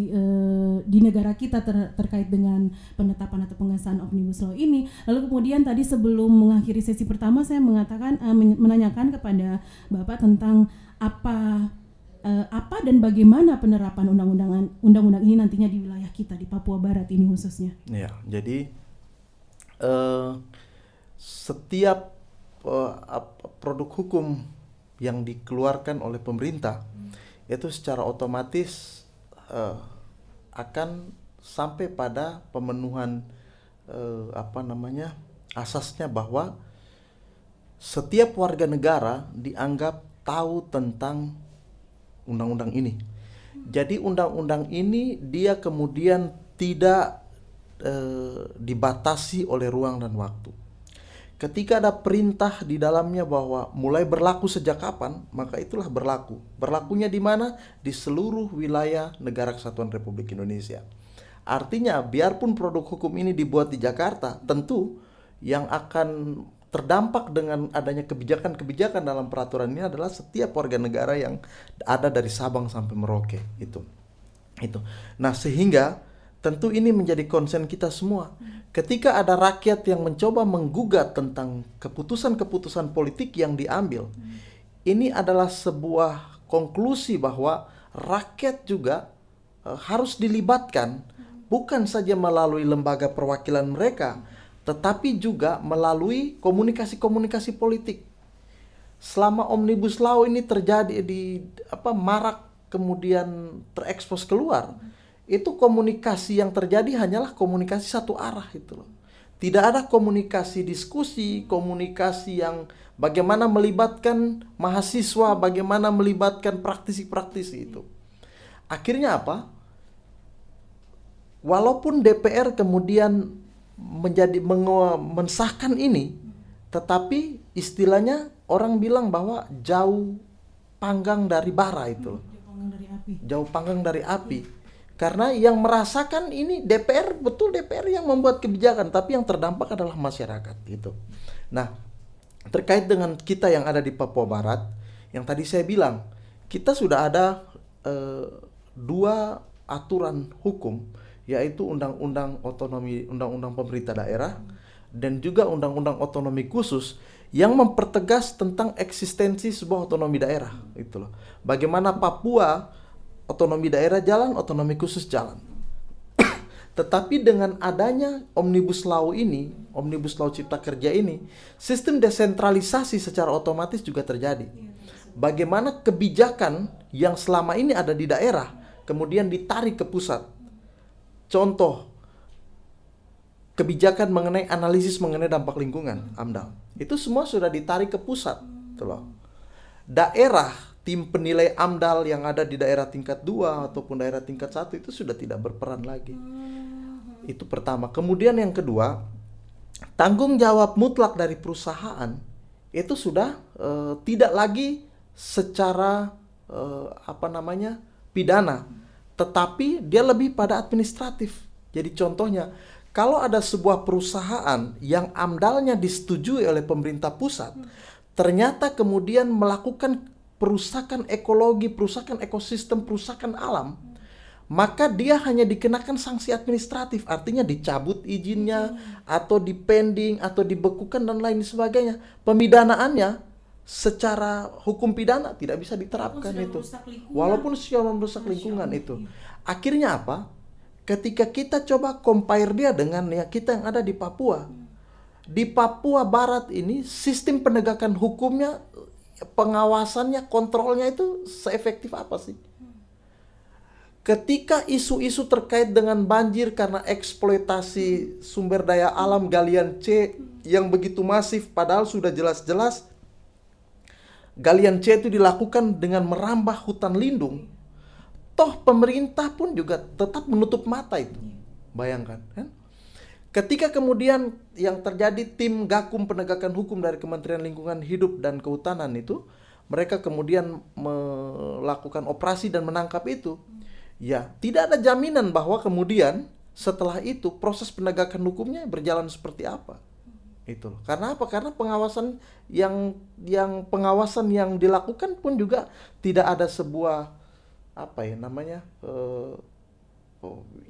Speaker 2: di negara kita terkait dengan penetapan atau pengesahan Omnibus Law ini. Lalu kemudian tadi sebelum mengakhiri sesi pertama saya mengatakan menanyakan kepada Bapak tentang apa dan bagaimana penerapan undang-undang ini nantinya di wilayah kita di Papua Barat ini khususnya.
Speaker 3: Ya, jadi setiap produk hukum yang dikeluarkan oleh pemerintah itu secara otomatis akan sampai pada pemenuhan asasnya bahwa setiap warga negara dianggap tahu tentang undang-undang ini. Jadi undang-undang ini dia kemudian tidak dibatasi oleh ruang dan waktu. Ketika ada perintah di dalamnya bahwa mulai berlaku sejak kapan, maka itulah berlaku. Berlakunya di mana? Di seluruh wilayah Negara Kesatuan Republik Indonesia. Artinya, biarpun produk hukum ini dibuat di Jakarta, tentu yang akan terdampak dengan adanya kebijakan-kebijakan dalam peraturan ini adalah setiap warga negara yang ada dari Sabang sampai Merauke. Itu. Nah, sehingga tentu ini menjadi concern kita semua. Ketika ada rakyat yang mencoba menggugat tentang keputusan-keputusan politik yang diambil, ini adalah sebuah konklusi bahwa rakyat juga harus dilibatkan, bukan saja melalui lembaga perwakilan mereka, tetapi juga melalui komunikasi-komunikasi politik. Selama Omnibus Law ini terjadi marak kemudian terekspos keluar, itu komunikasi yang terjadi hanyalah komunikasi satu arah itu loh. Tidak ada komunikasi diskusi, komunikasi yang bagaimana melibatkan mahasiswa, bagaimana melibatkan praktisi-praktisi itu. Akhirnya apa? Walaupun DPR kemudian mensahkan ini, tetapi istilahnya orang bilang bahwa jauh panggang dari bara itu loh. Jauh panggang dari api. Karena yang merasakan ini DPR, betul DPR yang membuat kebijakan, tapi yang terdampak adalah masyarakat gitu. Nah, terkait dengan kita yang ada di Papua Barat, yang tadi saya bilang, kita sudah ada 2 aturan hukum, yaitu Undang-Undang Otonomi, Undang-Undang Pemerintah Daerah, dan juga Undang-Undang Otonomi Khusus yang mempertegas tentang eksistensi sebuah otonomi daerah, itu loh. Bagaimana Papua otonomi daerah jalan, otonomi khusus jalan. Tetapi dengan adanya Omnibus Law ini, Omnibus Law Cipta Kerja ini, sistem desentralisasi secara otomatis juga terjadi. Bagaimana kebijakan yang selama ini ada di daerah kemudian ditarik ke pusat. Contoh, kebijakan mengenai analisis mengenai dampak lingkungan, AMDAL. Itu semua sudah ditarik ke pusat. Daerah, tim penilai AMDAL yang ada di daerah tingkat 2 ataupun daerah tingkat 1 itu sudah tidak berperan lagi. Itu pertama. Kemudian yang kedua, tanggung jawab mutlak dari perusahaan itu sudah tidak lagi secara pidana, tetapi dia lebih pada administratif. Jadi contohnya, kalau ada sebuah perusahaan yang AMDAL-nya disetujui oleh pemerintah pusat, ternyata kemudian melakukan perusakan ekologi, perusakan ekosistem, perusakan alam, maka dia hanya dikenakan sanksi administratif, artinya dicabut izinnya, atau dipending, atau dibekukan dan lain sebagainya. Pemidanaannya secara hukum pidana tidak bisa diterapkan itu. Walaupun sudah merusak lingkungan itu. Akhirnya apa? Ketika kita coba compare dia dengan ya kita yang ada di Papua. Di Papua Barat ini sistem penegakan hukumnya, pengawasannya, kontrolnya itu seefektif apa sih? Ketika isu-isu terkait dengan banjir karena eksploitasi sumber daya alam galian C yang begitu masif, padahal sudah jelas-jelas galian C itu dilakukan dengan merambah hutan lindung, toh pemerintah pun juga tetap menutup mata itu. Bayangkan kan? Ketika kemudian yang terjadi tim Gakum Penegakan Hukum dari Kementerian Lingkungan Hidup dan Kehutanan itu, mereka kemudian melakukan operasi dan menangkap itu. Ya, tidak ada jaminan bahwa kemudian setelah itu proses penegakan hukumnya berjalan seperti apa. Itu. Karena apa? Karena pengawasan yang dilakukan pun juga tidak ada sebuah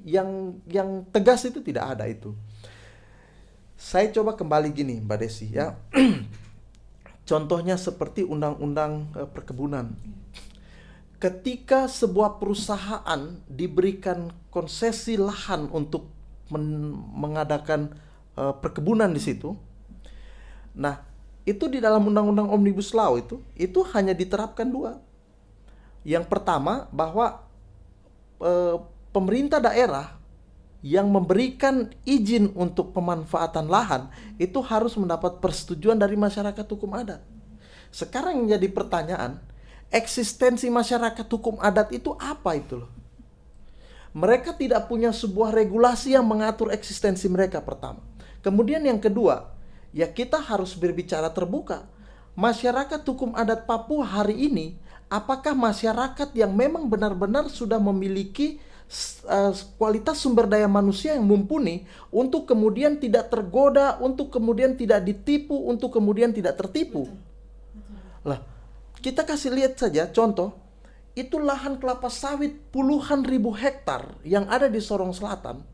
Speaker 3: yang tegas, itu tidak ada itu. Saya coba kembali gini Mbak Desi ya. Contohnya seperti undang-undang perkebunan. Ketika sebuah perusahaan diberikan konsesi lahan untuk mengadakan perkebunan di situ. Nah, itu di dalam undang-undang Omnibus Law itu hanya diterapkan 2. Yang pertama, bahwa pemerintah daerah yang memberikan izin untuk pemanfaatan lahan itu harus mendapat persetujuan dari masyarakat hukum adat. Sekarang yang jadi pertanyaan, eksistensi masyarakat hukum adat itu apa itu loh? Mereka tidak punya sebuah regulasi yang mengatur eksistensi mereka pertama. Kemudian yang kedua, ya kita harus berbicara terbuka. Masyarakat hukum adat Papua hari ini, apakah masyarakat yang memang benar-benar sudah memiliki kualitas sumber daya manusia yang mumpuni untuk kemudian tidak tergoda, untuk kemudian tidak ditipu, untuk kemudian tidak tertipu? Lah, kita kasih lihat saja contoh. itu lahan kelapa sawit puluhan ribu hektar yang ada di Sorong Selatan,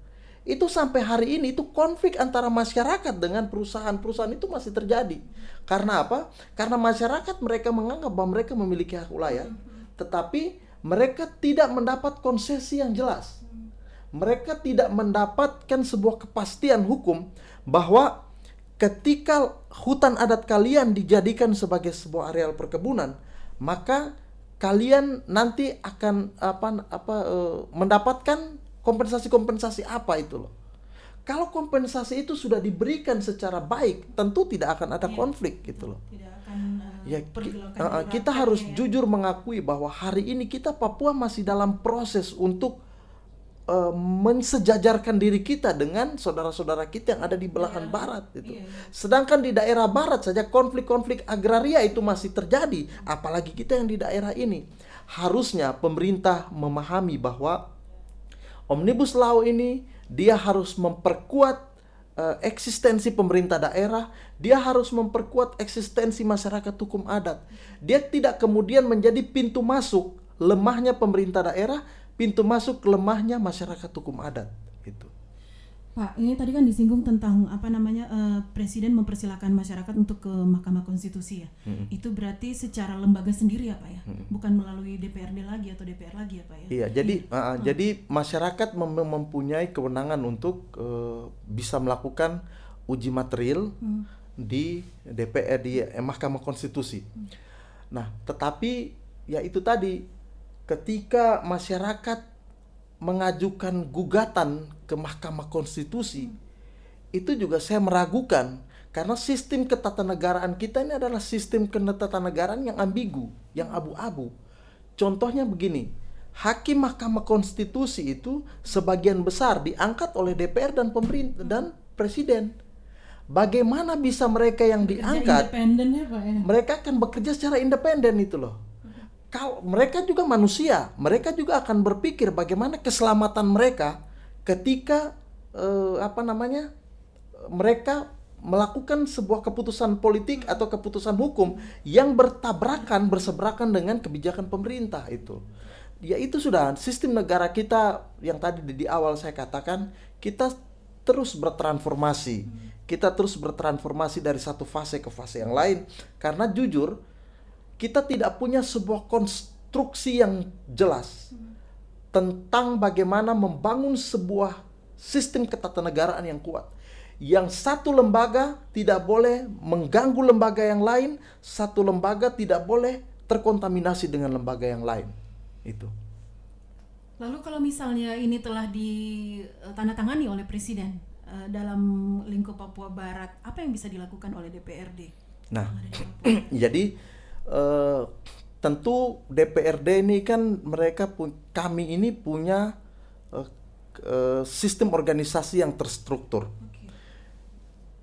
Speaker 3: itu sampai hari ini itu konflik antara masyarakat dengan perusahaan-perusahaan itu masih terjadi. Karena apa? Karena masyarakat mereka menganggap bahwa mereka memiliki hak wilayah, tetapi mereka tidak mendapat konsesi yang jelas. Mereka tidak mendapatkan sebuah kepastian hukum bahwa ketika hutan adat kalian dijadikan sebagai sebuah areal perkebunan, maka kalian nanti akan mendapatkan kompensasi-kompensasi apa itu loh. Kalau kompensasi itu sudah diberikan secara baik, tentu tidak akan ada konflik gitu loh.
Speaker 2: Tidak akan
Speaker 3: Kita harus jujur mengakui bahwa hari ini kita Papua masih dalam proses untuk mensejajarkan diri kita dengan saudara-saudara kita yang ada di belahan barat gitu. Sedangkan di daerah barat saja konflik-konflik agraria itu masih terjadi, apalagi kita yang di daerah ini. Harusnya pemerintah memahami bahwa Omnibus Law ini dia harus memperkuat eksistensi pemerintah daerah, dia harus memperkuat eksistensi masyarakat hukum adat. Dia tidak kemudian menjadi pintu masuk lemahnya pemerintah daerah, pintu masuk lemahnya masyarakat hukum adat itu.
Speaker 2: Pak, ini tadi kan disinggung tentang Presiden mempersilahkan masyarakat untuk ke Mahkamah Konstitusi ya. Itu berarti secara lembaga sendiri ya Pak ya, bukan melalui DPRD lagi atau DPR lagi ya Pak ya.
Speaker 3: Iya, jadi masyarakat mempunyai kewenangan untuk bisa melakukan uji material di DPR di Mahkamah Konstitusi. Nah, tetapi ya itu tadi, ketika masyarakat mengajukan gugatan ke Mahkamah Konstitusi, itu juga saya meragukan, karena sistem ketatanegaraan kita ini adalah sistem ketatanegaraan yang ambigu, yang abu-abu. Contohnya begini, hakim Mahkamah Konstitusi itu sebagian besar diangkat oleh DPR dan pemerintah dan presiden. Bagaimana bisa mereka yang diangkat,
Speaker 2: independen ya Pak ya?
Speaker 3: mereka akan bekerja secara independen itu loh. Kalau mereka juga manusia, mereka juga akan berpikir bagaimana keselamatan mereka ketika mereka melakukan sebuah keputusan politik atau keputusan hukum yang berseberangan dengan kebijakan pemerintah itu. Ya itu sudah sistem negara kita yang tadi di awal saya katakan, kita terus bertransformasi. Kita terus bertransformasi dari satu fase ke fase yang lain, karena jujur kita tidak punya sebuah konstruksi yang jelas tentang bagaimana membangun sebuah sistem ketatanegaraan yang kuat. Yang satu lembaga tidak boleh mengganggu lembaga yang lain, satu lembaga tidak boleh terkontaminasi dengan lembaga yang lain. Itu.
Speaker 2: Lalu kalau misalnya ini telah ditandatangani oleh Presiden dalam lingkup Papua Barat, apa yang bisa dilakukan oleh DPRD?
Speaker 3: Nah, jadi tentu DPRD ini kan kami ini punya sistem organisasi yang terstruktur.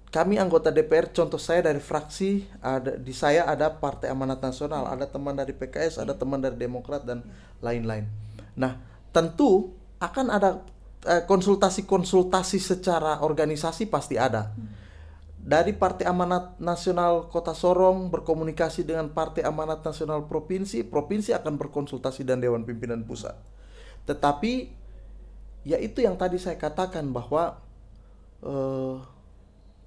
Speaker 3: Kami anggota DPR, contoh saya dari fraksi, saya ada Partai Amanat Nasional, ada teman dari PKS, ada teman dari Demokrat dan lain-lain. Nah, tentu akan ada konsultasi-konsultasi secara organisasi pasti ada. Dari Partai Amanat Nasional Kota Sorong berkomunikasi dengan Partai Amanat Nasional Provinsi, provinsi akan berkonsultasi dan Dewan Pimpinan Pusat. Tetapi ya itu yang tadi saya katakan bahwa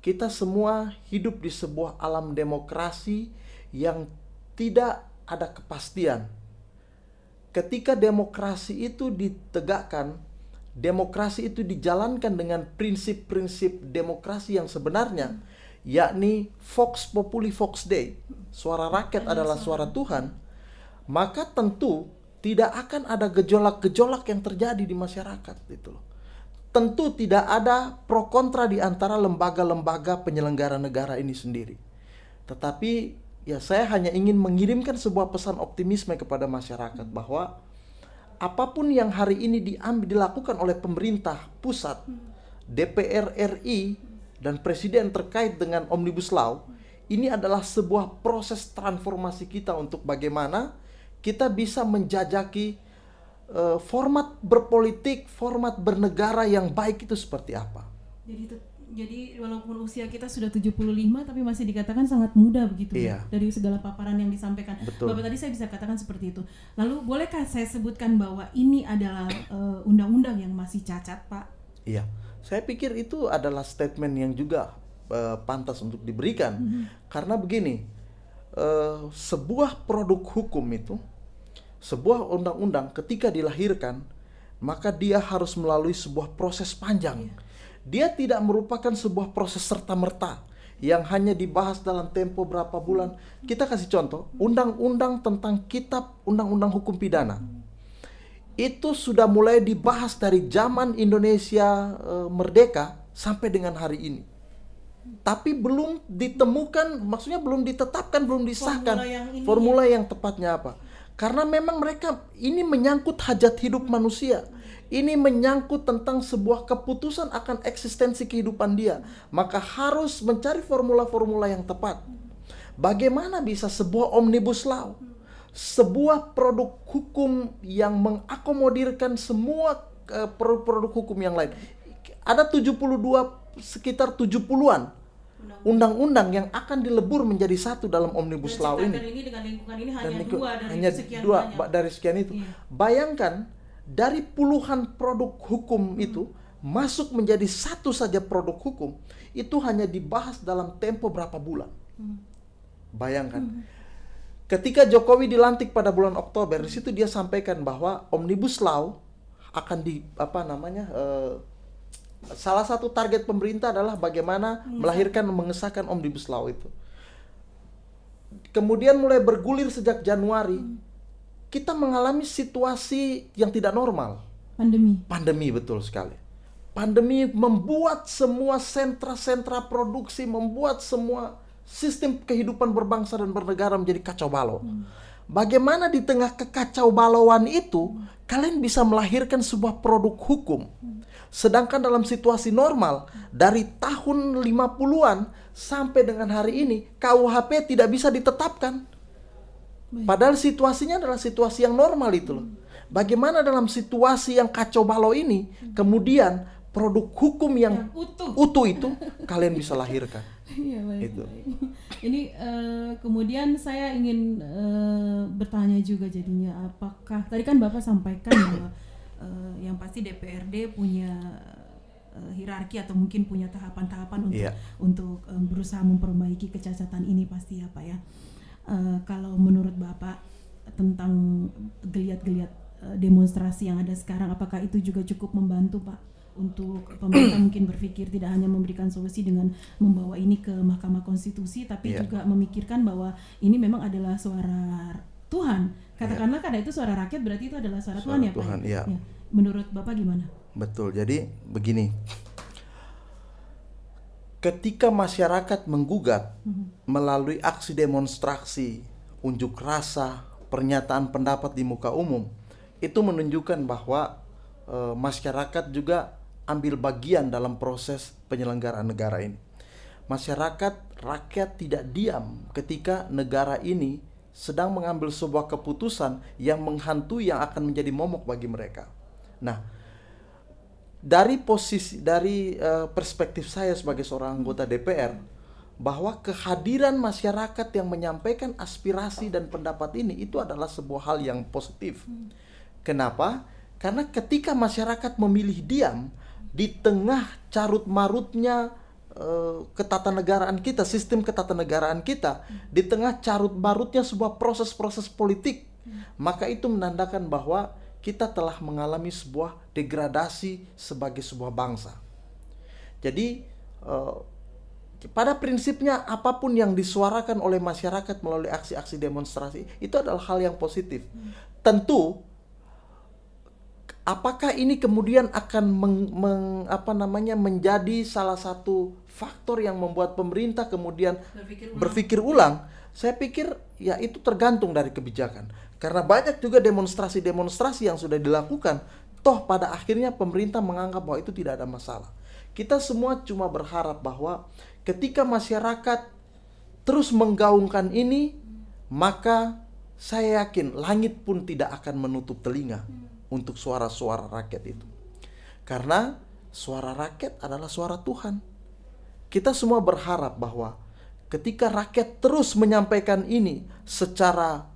Speaker 3: kita semua hidup di sebuah alam demokrasi yang tidak ada kepastian. Ketika demokrasi itu ditegakkan, demokrasi itu dijalankan dengan prinsip-prinsip demokrasi yang sebenarnya, yakni Vox Populi Vox Dei, suara rakyat adalah suara Tuhan, maka tentu tidak akan ada gejolak-gejolak yang terjadi di masyarakat itu loh. Tentu tidak ada pro kontra di antara lembaga-lembaga penyelenggara negara ini sendiri. Tetapi ya saya hanya ingin mengirimkan sebuah pesan optimisme kepada masyarakat bahwa apapun yang hari ini dilakukan oleh pemerintah pusat, DPR RI, dan Presiden terkait dengan Omnibus Law, ini adalah sebuah proses transformasi kita untuk bagaimana kita bisa menjajaki format berpolitik, format bernegara yang baik itu seperti apa.
Speaker 2: Jadi itu Jadi walaupun usia kita sudah 75 tapi masih dikatakan sangat muda begitu
Speaker 3: Iya.
Speaker 2: dari segala paparan yang disampaikan.
Speaker 3: Betul.
Speaker 2: Bapak tadi saya bisa katakan seperti itu. Lalu bolehkah saya sebutkan bahwa ini adalah undang-undang yang masih cacat, Pak?
Speaker 3: Iya, saya pikir itu adalah statement yang juga pantas untuk diberikan. Karena begini, sebuah produk hukum itu, sebuah undang-undang ketika dilahirkan, maka dia harus melalui sebuah proses panjang. Dia tidak merupakan sebuah proses serta-merta yang hanya dibahas dalam tempo berapa bulan. Kita kasih contoh, undang-undang tentang kitab undang-undang hukum pidana. Itu sudah mulai dibahas dari zaman Indonesia merdeka sampai dengan hari ini. Tapi belum ditemukan, maksudnya belum ditetapkan, belum disahkan formula yang tepatnya apa. Karena memang mereka ini menyangkut hajat hidup manusia. Ini menyangkut tentang sebuah keputusan akan eksistensi kehidupan dia. Maka harus mencari formula-formula yang tepat. Bagaimana bisa sebuah omnibus law, sebuah produk hukum yang mengakomodirkan semua produk hukum yang lain. Ada 72, sekitar 70-an undang-undang yang akan dilebur menjadi satu dalam omnibus law ini.
Speaker 2: Ini dengan lingkungan ini
Speaker 3: Dan
Speaker 2: hanya dua dari sekian
Speaker 3: dari sekian itu.
Speaker 2: Iya.
Speaker 3: Bayangkan dari puluhan produk hukum itu masuk menjadi satu saja produk hukum, itu hanya dibahas dalam tempo berapa bulan. Bayangkan. Ketika Jokowi dilantik pada bulan Oktober, di situ dia sampaikan bahwa omnibus law akan salah satu target pemerintah adalah bagaimana melahirkan, mengesahkan omnibus law itu. Kemudian mulai bergulir sejak Januari, kita mengalami situasi yang tidak normal. Pandemi, betul sekali. Pandemi membuat semua sentra-sentra produksi, membuat semua sistem kehidupan berbangsa dan bernegara menjadi kacau balau. Bagaimana di tengah kekacau balauan itu, kalian bisa melahirkan sebuah produk hukum. Sedangkan dalam situasi normal, dari tahun 50-an sampai dengan hari ini, KUHP tidak bisa ditetapkan. Padahal situasinya adalah situasi yang normal itu loh. Bagaimana dalam situasi yang kacau balau ini, kemudian produk hukum yang utuh itu kalian bisa lahirkan.
Speaker 2: Iya, baik,
Speaker 3: Itu.
Speaker 2: baik. Ini kemudian saya ingin bertanya juga jadinya, apakah tadi kan Bapak sampaikan bahwa yang pasti DPRD punya hierarki atau mungkin punya tahapan-tahapan untuk berusaha memperbaiki kecacatan ini pasti ya Pak ya. Kalau menurut Bapak tentang geliat-geliat demonstrasi yang ada sekarang, apakah itu juga cukup membantu Pak untuk pemerintah mungkin berpikir tidak hanya memberikan solusi dengan membawa ini ke Mahkamah Konstitusi, tapi juga memikirkan bahwa ini memang adalah suara Tuhan. Katakanlah karena itu suara rakyat, berarti itu adalah suara Tuhan ya Pak?
Speaker 3: Tuhan,
Speaker 2: ya. Menurut Bapak gimana?
Speaker 3: Betul, jadi begini. Ketika masyarakat menggugat melalui aksi demonstrasi, unjuk rasa, pernyataan pendapat di muka umum, itu menunjukkan bahwa masyarakat juga ambil bagian dalam proses penyelenggaraan negara ini. Masyarakat, rakyat tidak diam ketika negara ini sedang mengambil sebuah keputusan yang menghantui, yang akan menjadi momok bagi mereka. Nah, dari perspektif saya sebagai seorang anggota DPR, bahwa kehadiran masyarakat yang menyampaikan aspirasi dan pendapat ini itu adalah sebuah hal yang positif. Kenapa? Karena ketika masyarakat memilih diam di tengah carut marutnya ketatanegaraan kita, sistem ketatanegaraan kita, di tengah carut marutnya sebuah proses-proses politik, maka itu menandakan bahwa kita telah mengalami sebuah degradasi sebagai sebuah bangsa. Jadi pada prinsipnya apapun yang disuarakan oleh masyarakat melalui aksi-aksi demonstrasi itu adalah hal yang positif. Tentu apakah ini kemudian akan menjadi salah satu faktor yang membuat pemerintah kemudian berpikir ulang? Saya pikir ya itu tergantung dari kebijakan. Karena banyak juga demonstrasi-demonstrasi yang sudah dilakukan, toh pada akhirnya pemerintah menganggap bahwa itu tidak ada masalah. Kita semua cuma berharap bahwa ketika masyarakat terus menggaungkan ini, maka saya yakin langit pun tidak akan menutup telinga untuk suara-suara rakyat itu. Karena suara rakyat adalah suara Tuhan. kita semua berharap bahwa ketika rakyat terus menyampaikan ini secara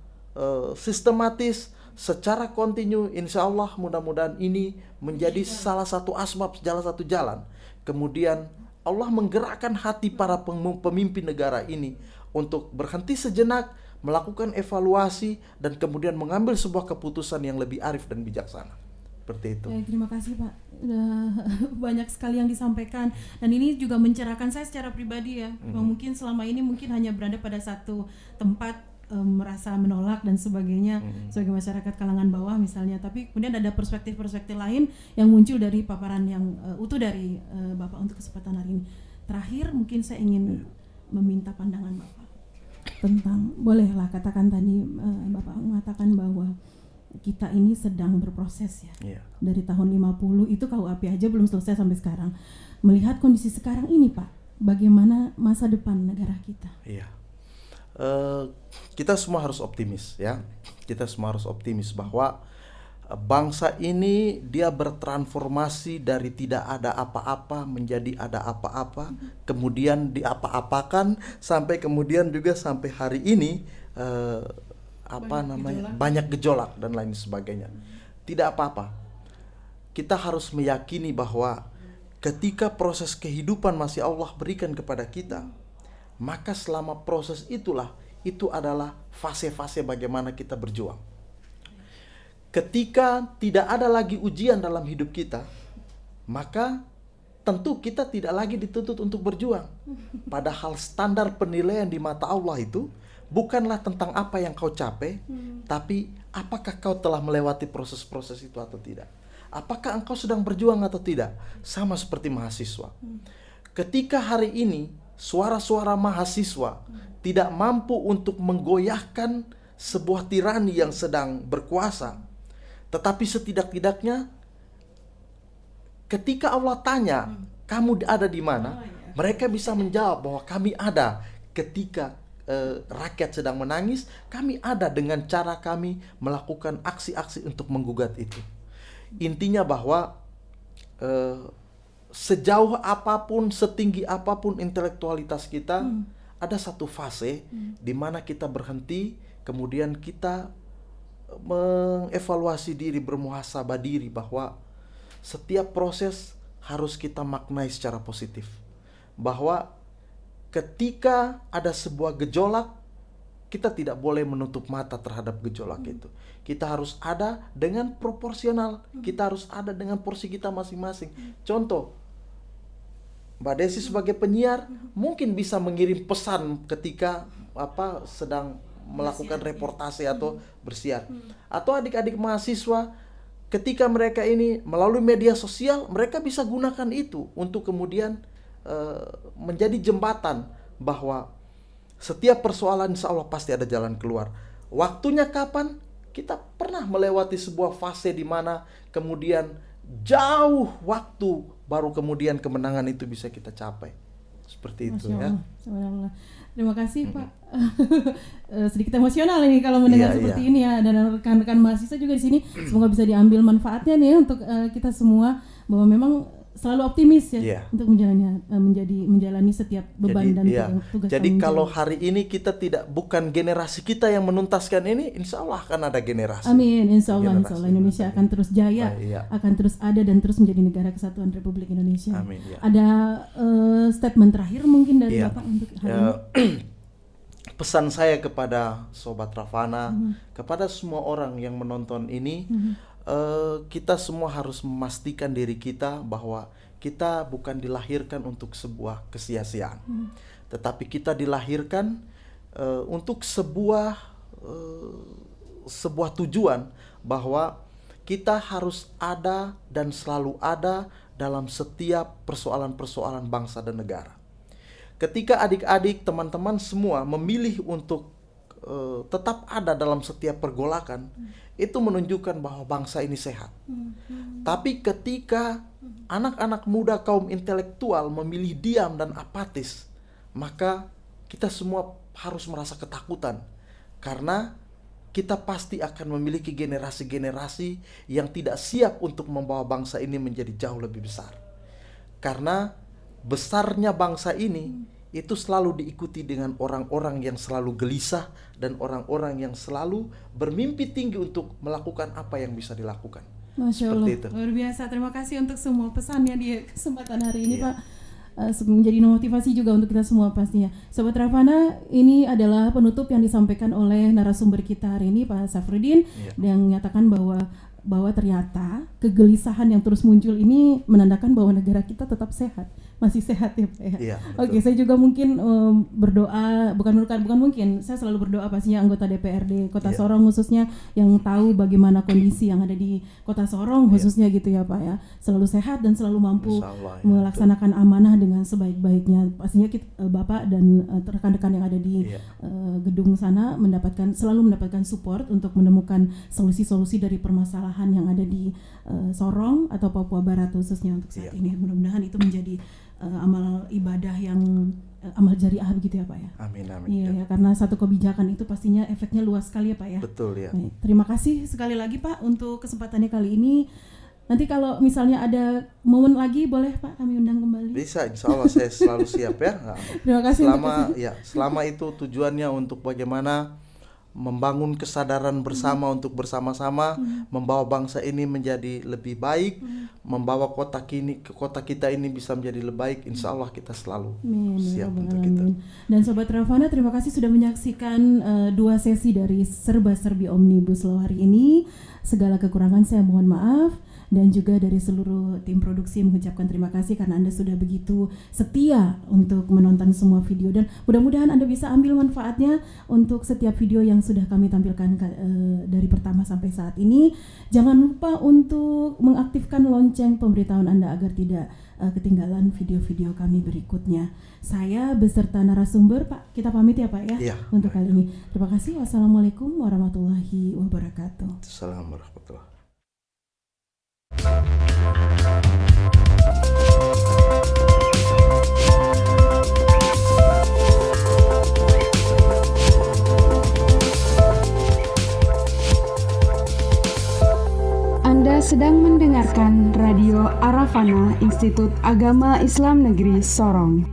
Speaker 3: sistematis, secara kontinu, insya Allah mudah-mudahan ini menjadi salah satu asbab, salah satu jalan. Kemudian Allah menggerakkan hati para pemimpin negara ini untuk berhenti sejenak, melakukan evaluasi, dan kemudian mengambil sebuah keputusan yang lebih arif dan bijaksana. Seperti itu.
Speaker 2: Ya, terima kasih Pak. Udah banyak sekali yang disampaikan, dan ini juga mencerahkan saya secara pribadi ya. Mungkin selama ini mungkin hanya berada pada satu tempat, merasa menolak dan sebagainya sebagai masyarakat kalangan bawah misalnya, tapi kemudian ada perspektif-perspektif lain yang muncul dari paparan yang utuh dari Bapak untuk kesempatan hari ini. Terakhir mungkin saya ingin meminta pandangan Bapak tentang, bolehlah katakan tadi Bapak mengatakan bahwa kita ini sedang berproses ya. Dari tahun 50 itu KUHP aja belum selesai sampai sekarang. Melihat kondisi sekarang ini Pak, bagaimana masa depan negara kita?
Speaker 3: Iya. Kita semua harus optimis ya. Kita semua harus optimis bahwa bangsa ini dia bertransformasi dari tidak ada apa-apa menjadi ada apa-apa, kemudian diapa-apakan sampai kemudian juga sampai hari ini banyak gejolak dan lain sebagainya. Tidak apa-apa. Kita harus meyakini bahwa ketika proses kehidupan masih Allah berikan kepada kita, maka selama proses itulah, itu adalah fase-fase bagaimana kita berjuang. Ketika tidak ada lagi ujian dalam hidup kita, maka tentu kita tidak lagi dituntut untuk berjuang. Padahal standar penilaian di mata Allah itu bukanlah tentang apa yang kau capai, tapi apakah kau telah melewati proses-proses itu atau tidak. Apakah engkau sedang berjuang atau tidak. Sama seperti mahasiswa. Ketika hari ini suara-suara mahasiswa tidak mampu untuk menggoyahkan sebuah tirani yang sedang berkuasa, tetapi setidak-tidaknya ketika Allah tanya, kamu ada di mana? Mereka bisa menjawab bahwa kami ada. Ketika rakyat sedang menangis, kami ada dengan cara kami melakukan aksi-aksi untuk menggugat itu. Intinya bahwa sejauh apapun, setinggi apapun intelektualitas kita, ada satu fase di mana kita berhenti, kemudian kita mengevaluasi diri, bermuhasabah diri bahwa setiap proses harus kita maknai secara positif. Bahwa ketika ada sebuah gejolak, kita tidak boleh menutup mata terhadap gejolak itu. Kita harus ada dengan proporsional, kita harus ada dengan porsi kita masing-masing. Contoh, Mbak Desi sebagai penyiar mungkin bisa mengirim pesan ketika sedang melakukan reportase atau bersiar. Atau adik-adik mahasiswa ketika mereka ini melalui media sosial, mereka bisa gunakan itu untuk kemudian menjadi jembatan bahwa setiap persoalan insya Allah pasti ada jalan keluar. Waktunya kapan? Kita pernah melewati sebuah fase di mana kemudian jauh waktu baru kemudian kemenangan itu bisa kita capai. Seperti itu ya.
Speaker 2: Subhanallah. Terima kasih Pak. Sedikit emosional ini kalau mendengar seperti ini ya, dan rekan-rekan mahasiswa juga di sini. Semoga bisa diambil manfaatnya nih ya untuk kita semua, bahwa memang selalu optimis ya untuk menjalani setiap beban dan tugas.
Speaker 3: Jadi kalau hari ini kita bukan generasi kita yang menuntaskan ini, insya Allah akan ada generasi.
Speaker 2: Amin, insya Allah Indonesia akan terus jaya, akan terus ada dan terus menjadi negara kesatuan Republik Indonesia.
Speaker 3: Amin, ya.
Speaker 2: Ada statement terakhir mungkin dari Bapak untuk hari ini?
Speaker 3: Pesan saya kepada Sobat Ravana, kepada semua orang yang menonton ini, kita semua harus memastikan diri kita bahwa kita bukan dilahirkan untuk sebuah kesia-siaan, tetapi kita dilahirkan untuk sebuah tujuan, bahwa kita harus ada dan selalu ada dalam setiap persoalan-persoalan bangsa dan negara. Ketika adik-adik, teman-teman semua memilih untuk tetap ada dalam setiap pergolakan, itu menunjukkan bahwa bangsa ini sehat. Tapi ketika anak-anak muda kaum intelektual memilih diam dan apatis, maka kita semua harus merasa ketakutan, karena kita pasti akan memiliki generasi-generasi yang tidak siap untuk membawa bangsa ini menjadi jauh lebih besar. Karena besarnya bangsa ini itu selalu diikuti dengan orang-orang yang selalu gelisah dan orang-orang yang selalu bermimpi tinggi untuk melakukan apa yang bisa dilakukan.
Speaker 2: Masya Allah,
Speaker 3: Seperti itu.
Speaker 2: luar biasa. Terima kasih untuk semua pesannya di kesempatan hari ini,
Speaker 3: Iya.
Speaker 2: Pak. Menjadi motivasi juga untuk kita semua pastinya. Sobat Ravana, ini adalah penutup yang disampaikan oleh narasumber kita hari ini, Pak Safruddin,
Speaker 3: Iya.
Speaker 2: yang menyatakan bahwa ternyata kegelisahan yang terus muncul ini menandakan bahwa negara kita tetap sehat, masih sehat ya Pak ya.
Speaker 3: Iya, betul.
Speaker 2: Oke, saya juga mungkin berdoa, bukan mungkin, saya selalu berdoa pastinya anggota DPRD Kota
Speaker 3: Iya.
Speaker 2: Sorong khususnya yang tahu bagaimana kondisi yang ada di Kota Sorong khususnya gitu ya Pak ya, selalu sehat dan selalu mampu
Speaker 3: Insya Allah, ya,
Speaker 2: melaksanakan amanah dengan sebaik-baiknya. Pastinya Bapak dan rekan-rekan yang ada di
Speaker 3: Iya.
Speaker 2: gedung sana selalu mendapatkan support untuk menemukan solusi-solusi dari permasalahan yang ada di Sorong atau Papua Barat khususnya untuk saat
Speaker 3: Iya.
Speaker 2: ini. Mudah-mudahan itu menjadi amal ibadah yang amal jariah begitu ya Pak ya.
Speaker 3: Amin, amin.
Speaker 2: Iya
Speaker 3: Ya.
Speaker 2: ya, karena satu kebijakan itu pastinya efeknya luas sekali ya Pak ya.
Speaker 3: Betul ya.
Speaker 2: Baik, terima kasih sekali lagi Pak untuk kesempatannya kali ini. Nanti kalau misalnya ada momen lagi boleh Pak kami undang kembali.
Speaker 3: Bisa, insya Allah saya selalu siap ya.
Speaker 2: Terima kasih
Speaker 3: Selama itu tujuannya untuk bagaimana membangun kesadaran bersama untuk bersama-sama membawa bangsa ini menjadi lebih baik, membawa kota kita ini bisa menjadi lebih baik. Insya Allah kita selalu siap untuk itu.
Speaker 2: Dan Sobat Ravana, terima kasih sudah menyaksikan 2 sesi dari Serba-Serbi Omnibus Law hari ini. Segala kekurangan saya mohon maaf. Dan juga dari seluruh tim produksi mengucapkan terima kasih karena Anda sudah begitu setia untuk menonton semua video, dan mudah-mudahan Anda bisa ambil manfaatnya untuk setiap video yang sudah kami tampilkan dari pertama sampai saat ini. Jangan lupa untuk mengaktifkan lonceng pemberitahuan Anda agar tidak ketinggalan video-video kami berikutnya. Saya beserta narasumber Pak, kita pamit ya Pak ya,
Speaker 3: Iya,
Speaker 2: untuk kali ini. Terima kasih. Wassalamualaikum warahmatullahi wabarakatuh.
Speaker 3: Assalamualaikum warahmatullahi wabarakatuh.
Speaker 1: Anda sedang mendengarkan Radio Arafana Institut Agama Islam Negeri Sorong.